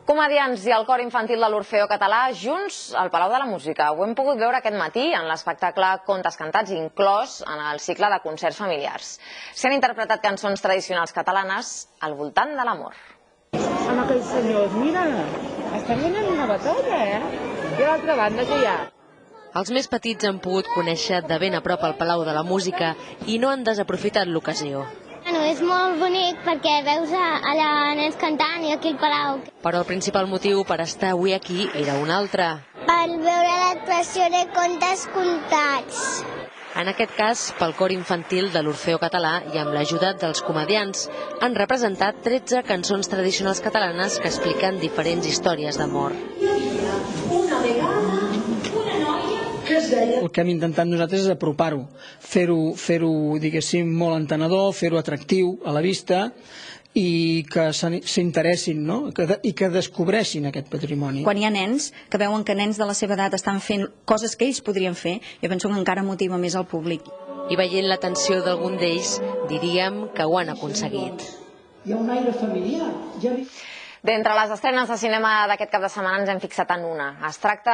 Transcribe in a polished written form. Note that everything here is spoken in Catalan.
Comediants i el cor infantil de l'Orfeó Català junts al Palau de la Música. Ho hem pogut veure aquest matí en l'espectacle Contes Cantats, inclòs en el cicle de concerts familiars. S'han interpretat cançons tradicionals catalanes al voltant de l'amor. Amb aquells senyors, mira, estan donant una batalla, I a l'altra banda què hi ha? Els més petits han pogut conèixer de ben a prop el Palau de la Música i no han desaprofitat l'ocasió. És molt bonic perquè veus allà nens cantant i aquí al Palau. Però el principal motiu per estar avui aquí era un altre. Per veure l'actuació de Contes Cantats. En aquest cas, pel cor infantil de l'Orfeó Català i amb l'ajuda dels comediants, han representat 13 cançons tradicionals catalanes que expliquen diferents històries d'amor. El que hem intentat nosaltres és apropar-ho, fer-ho, diguéssim, molt entenedor, fer-ho atractiu a la vista i que s'interessin, i que descobreixin aquest patrimoni. Quan hi ha nens que veuen que nens de la seva edat estan fent coses que ells podrien fer, jo penso que encara motiva més el públic. I veient l'atenció d'algun d'ells, diríem que ho han aconseguit. Hi ha un aire familiar. D'entre les estrenes de cinema d'aquest cap de setmana ens hem fixat en una. Es tracta